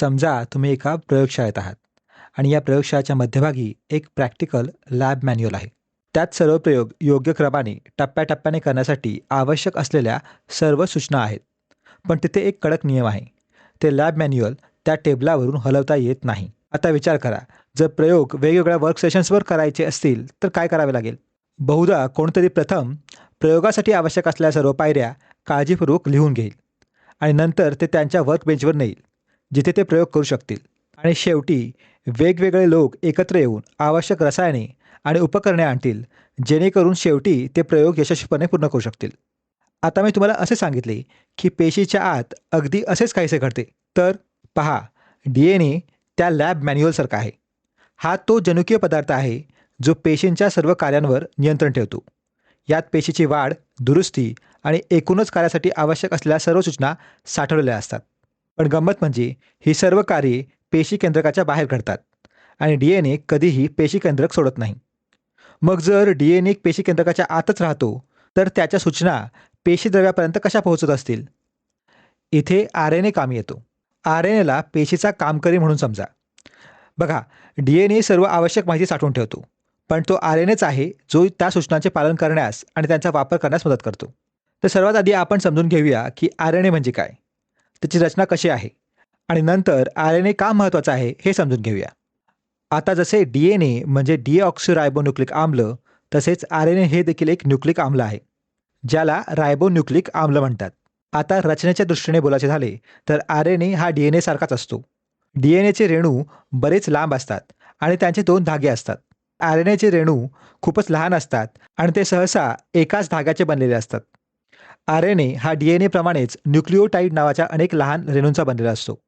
समजा तुम्ही एका प्रयोगशाळेत आहात आणि या प्रयोगशाळेच्या मध्यभागी एक प्रॅक्टिकल लॅब मॅन्युअल आहे. त्यात सर्व प्रयोग योग्य क्रमाने टप्प्याटप्प्याने करण्यासाठी आवश्यक असलेल्या सर्व सूचना आहेत. पण तिथे एक कडक नियम आहे. ते लॅब मॅन्युअल त्या टेबलावरून हलवता येत नाही. आता विचार करा, जर प्रयोग वेगवेगळ्या वर्क सेशन्सवर करायचे असतील तर काय करावे लागेल? बहुधा कोणतरी प्रथम प्रयोगासाठी आवश्यक असलेल्या सर्व पायऱ्या काळजीपूर्वक लिहून घेईल आणि नंतर ते त्यांच्या वर्क बेंचवर नेईल, जिथे ते प्रयोग करू शकतील. आणि शेवटी वेगवेगळे लोक एकत्र येऊन आवश्यक रसायने आणि उपकरणे आणतील, जेणेकरून शेवटी ते प्रयोग यशस्वीपणे पूर्ण करू शकतील. आता मी तुम्हाला असे सांगितले की पेशीच्या आत अगदी असेच काहीसे घडते. तर पहा, DNA त्या लॅब मॅन्युअलसारखा आहे. हा तो जनुकीय पदार्थ आहे जो पेशींच्या सर्व कार्यांवर नियंत्रण ठेवतो. यात पेशीची वाढ, दुरुस्ती आणि एकूणच कार्यासाठी आवश्यक असलेल्या सर्व सूचना साठवलेल्या असतात. पण गंमत म्हणजे ही सर्व कार्ये पेशी केंद्रकाच्या बाहेर घडतात आणि DNA कधीही पेशी केंद्रक सोडत नाही. मग जर DNA पेशी केंद्रकाच्या आतच राहतो, तर त्याच्या सूचना पेशीद्रव्यापर्यंत कशा पोहोचत असतील? इथे RNA कामी येतो. RNAला पेशीचा कामकरी म्हणून समजा. बघा, DNA सर्व आवश्यक माहिती साठवून ठेवतो, पण तो RNAच आहे जो त्या सूचनांचे पालन करण्यास आणि त्यांचा वापर करण्यास मदत करतो. तर सर्वात आधी आपण समजून घेऊया की RNA म्हणजे काय, त्याची रचना कशी आहे आणि नंतर RNA का महत्त्वाचा आहे हे समजून घेऊया. आता जसे DNA म्हणजे डीऑक्सिरायबोन्यूक्लिक आम्ल, तसेच RNA हे देखील एक न्यूक्लिक आम्ल आहे, ज्याला रायबोन्यूक्लिक आम्ल म्हणतात. आता रचनेच्या दृष्टीने बोलायचे झाले तर RNA हा DNA सारखाच असतो. DNAचे रेणू बरेच लांब असतात आणि त्यांचे 2 धागे असतात. RNAचे रेणू खूपच लहान असतात आणि ते सहसा एकाच धाग्याचे बनलेले असतात. RNA हा DNA प्रमाणेच न्यूक्लिओटाइड नावाच्या अनेक लहान रेणूंचा बनलेला असतो.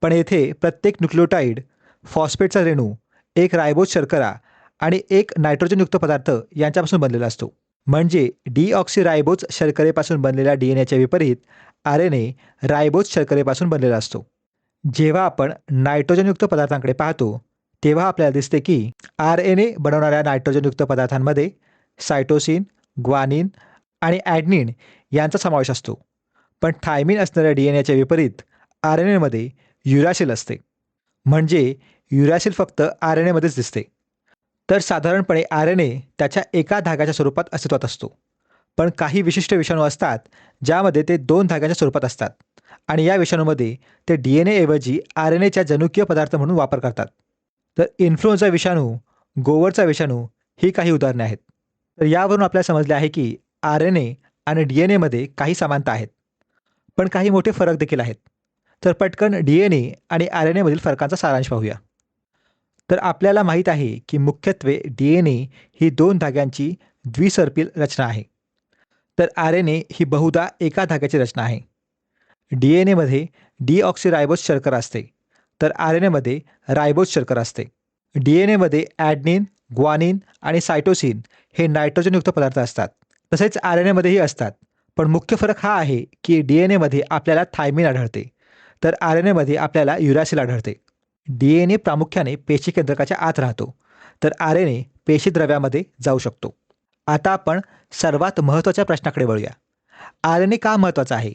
पण येथे प्रत्येक न्यूक्लिओटाइड, फॉस्फेटचा रेणू, एक रायबोज शर्करा आणि एक नायट्रोजनयुक्त पदार्थ यांच्यापासून बनलेला असतो. म्हणजे डीऑक्सिरायबोज शर्करेपासून बनलेल्या DNAच्या विपरीत RNA रायबोज शर्करेपासून बनलेला असतो. जेव्हा आपण नायट्रोजनयुक्त पदार्थांकडे पाहतो, तेव्हा आपल्याला दिसते की RNA बनवणाऱ्या नायट्रोजनयुक्त पदार्थांमध्ये सायटोसिन, ग्वानिन आणि ॲडेनिन यांचा समावेश असतो. पण थायमिन असणाऱ्या DNAच्या विपरीत RNAमध्ये युरॅसिल असते. म्हणजे युरॅसिल फक्त RNAमध्येच दिसते. तर साधारणपणे RNA त्याच्या एका धाग्याच्या स्वरूपात अस्तित्वात असतो. पण काही विशिष्ट विषाणू असतात ज्यामध्ये ते 2 धाग्यांच्या स्वरूपात असतात आणि या विषाणूमध्ये ते DNA ऐवजी RNAच्या जनुकीय पदार्थ म्हणून वापर करतात. तर इन्फ्लुएन्झा विषाणू, गोवरचा विषाणू ही काही उदाहरणे आहेत. तर यावरून आपल्याला समजले आहे की RNA आणि DNAमध्ये काही समानता आहेत, पण काही मोठे फरक देखील आहेत. तर पटकन DNA आणि RNA मधील फरकांचा सारांश पाहूया. तर आपल्याला माहीत आहे की मुख्यत्वे DNA ही 2 धाग्यांची द्विसर्पिल रचना आहे. तर RNA ही बहुधा एका धाग्याची रचना आहे. DNAमध्ये डीऑक्सिरायबोज शर्करा असते, तर RNAमध्ये रायबोज शर्करा असते. DNAमध्ये ॲडेनिन, ग्वानिन आणि सायटोसिन हे नायट्रोजनयुक्त पदार्थ असतात. तसेच RNAमध्येही असतात. पण मुख्य फरक हा आहे की DNAमध्ये आपल्याला थायमिन आढळते, तर RNAमध्ये आपल्याला युरॅसिल आढळते. DNA प्रामुख्याने पेशी केंद्रकाच्या आत राहतो, तर RNA पेशीद्रव्यामध्ये जाऊ शकतो. आता आपण सर्वात महत्त्वाच्या प्रश्नाकडे वळूया. RNA का महत्त्वाचा आहे?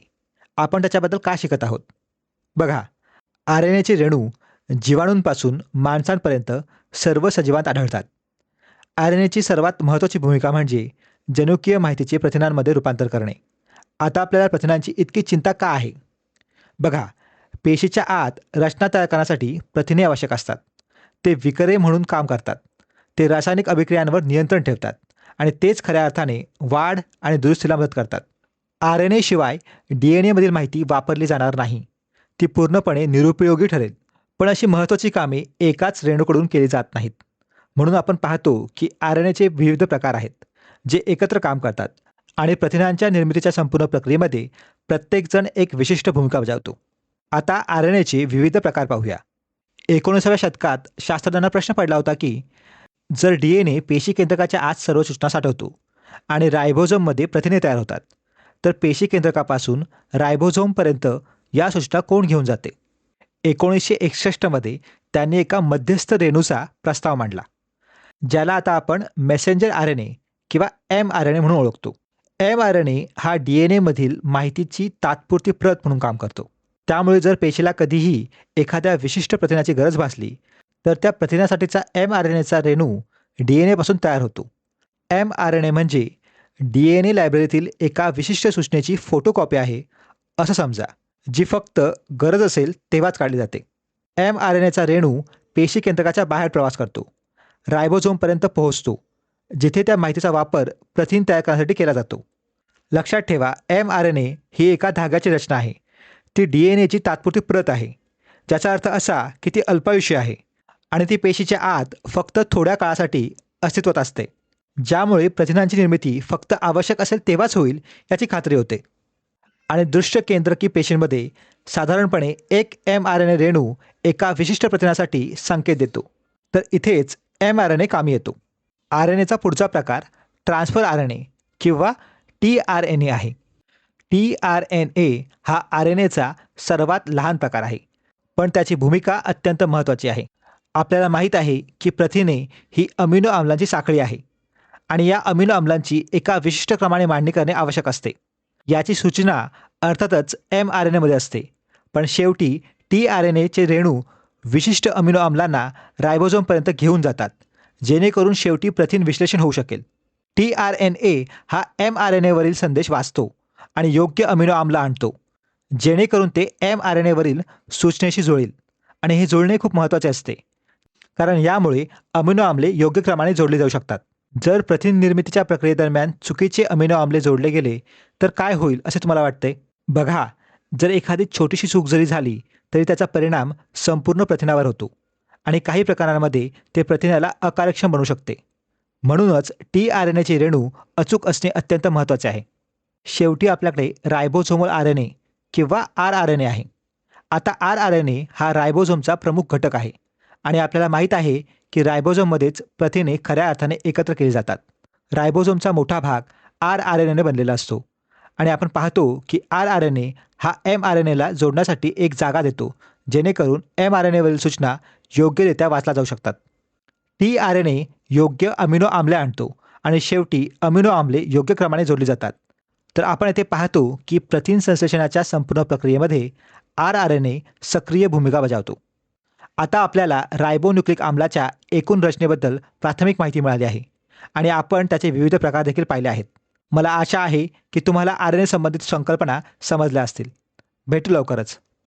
आपण त्याच्याबद्दल का शिकत आहोत? बघा, RNAचे रेणू जीवाणूंपासून माणसांपर्यंत सर्व सजीवांत आढळतात. RNAची सर्वात महत्त्वाची भूमिका म्हणजे जनुकीय माहितीचे प्रथिनांमध्ये रूपांतर करणे. आता आपल्याला प्रथिनांची इतकी चिंता का आहे? बघा, पेशीच्या आत रचना तयार करण्यासाठी प्रथिने आवश्यक असतात. ते विकरे म्हणून काम करतात. ते रासायनिक अभिक्रियांवर नियंत्रण ठेवतात आणि तेच खऱ्या अर्थाने वाढ आणि दुरुस्तीला मदत करतात. RNA शिवाय DNA मधील माहिती वापरली जाणार नाही. ती पूर्णपणे निरुपयोगी ठरेल. पण अशी महत्त्वाची कामे एकाच रेणूकडून केली जात नाहीत. म्हणून आपण पाहतो की RNAचे विविध प्रकार आहेत, जे एकत्र काम करतात आणि प्रथिनांच्या निर्मितीच्या संपूर्ण प्रक्रियेमध्ये प्रत्येकजण एक विशिष्ट भूमिका बजावतो. आता RNAचे विविध प्रकार पाहूया. 19व्या शतकात शास्त्रज्ञांना प्रश्न पडला होता की जर DNA पेशी केंद्रकाच्या आत सर्व सूचना साठवतो आणि रायबोझोममध्ये प्रथिने तयार होतात, तर पेशी केंद्रकापासून रायबोझोमपर्यंत या सूचना कोण घेऊन जाते? 1961 मध्ये त्यांनी एका मध्यस्थ रेणूचा प्रस्ताव मांडला, ज्याला आता आपण मेसेंजर RNA किंवा mRNA म्हणून ओळखतो. mRNA हा DNA मधील माहितीची तात्पुरती प्रत म्हणून काम करतो. त्यामुळे जर पेशीला कधीही एखाद्या विशिष्ट प्रथिनाची गरज भासली तर त्या प्रथिनासाठीचा mRNAचा रेणू DNA पासून तयार होतो. mRNA म्हणजे DNA लायब्ररीतील एका विशिष्ट सूचनेची फोटोकॉपी आहे असं समजा, जी फक्त गरज असेल तेव्हाच काढली जाते. mRNAचा रेणू पेशी केंद्रकाच्या बाहेर प्रवास करतो, रायबोझोमपर्यंत पोहोचतो, जिथे त्या माहितीचा वापर प्रथिन तयार करण्यासाठी केला जातो. लक्षात ठेवा, mRNA ही एका धाग्याची रचना आहे. ती DNAची तात्पुरती प्रत आहे, ज्याचा अर्थ असा की ती अल्पायुषी आहे आणि ती पेशीच्या आत फक्त थोड्या काळासाठी अस्तित्वात असते, ज्यामुळे प्रथिनांची निर्मिती फक्त आवश्यक असेल तेव्हाच होईल याची खात्री होते. आणि दृश्य केंद्रकी पेशींमध्ये साधारणपणे एक mRNA रेणू एका विशिष्ट प्रथिनासाठी संकेत देतो. तर इथेच mRNA कामी येतो. RNAचा पुढचा प्रकार ट्रान्सफर RNA किंवा tRNA आहे. tRNA हा RNAचा सर्वात लहान प्रकार आहे, पण त्याची भूमिका अत्यंत महत्त्वाची आहे. आपल्याला माहीत आहे की प्रथिने ही अमिनो आम्लांची साखळी आहे आणि या अमिनो आम्लांची एका विशिष्ट क्रमाने मांडणी करणे आवश्यक असते. याची सूचना अर्थातच mRNAमध्ये असते, पण शेवटी tRNAचे रेणू विशिष्ट अमिनो आम्लांना रायबोझोमपर्यंत घेऊन जातात, जेणेकरून शेवटी प्रथिन विश्लेषण होऊ शकेल. tRNA हा mRNAवरील संदेश वाचतो आणि योग्य अमिनो आम्ल आणतो, जेणेकरून ते mRNAवरील सूचनेशी जुळेल. आणि हे जुळणे खूप महत्त्वाचे असते, कारण यामुळे अमिनो आम्ले योग्य क्रमाने जोडले जाऊ शकतात. जर प्रथिन निर्मितीच्या प्रक्रियेदरम्यान चुकीचे अमिनो आम्ले जोडले गेले तर काय होईल असे तुम्हाला वाटते? बघा, जर एखादी छोटीशी चूक जरी झाली तरी त्याचा परिणाम संपूर्ण प्रथिनावर होतो आणि काही प्रकरणांमध्ये ते प्रथिनाला अकार्यक्षम बनवू शकते. म्हणूनच tRNAचे रेणू अचूक असणे अत्यंत महत्त्वाचे आहे. शेवटी आपल्याकडे रायबोझोमल RNA किंवा rRNA आहे. आता rRNA हा रायबोझोमचा प्रमुख घटक आहे आणि आपल्याला माहीत आहे की रायबोझोममध्येच प्रथिने खऱ्या अर्थाने एकत्र केली जातात. रायबोझोमचा मोठा भाग rRNAने बनलेला असतो आणि आपण पाहतो की rRNA हा mRNAला जोडण्यासाठी एक जागा देतो, जेणेकरून mRNAवरील सूचना योग्यरित्या वाचल्या जाऊ शकतात. tRNA योग्य अमिनो आम्ले आणतो आणि शेवटी अमिनो आम्ले योग्य क्रमाने जोडली जातात. तर आपण येथे पाहतो की प्रथिन संश्लेषणाच्या संपूर्ण प्रक्रियेमध्ये rRNA सक्रिय भूमिका बजावतो. आता आपल्याला रायबोन्यूक्लिक आम्लाच्या एकूण रचनेबद्दल प्राथमिक माहिती मिळाली आहे आणि आपण त्याचे विविध प्रकार देखील पाहिले आहेत. मला आशा आहे की तुम्हाला RNA संबंधित संकल्पना समजल्या असतील. भेटू लवकरच.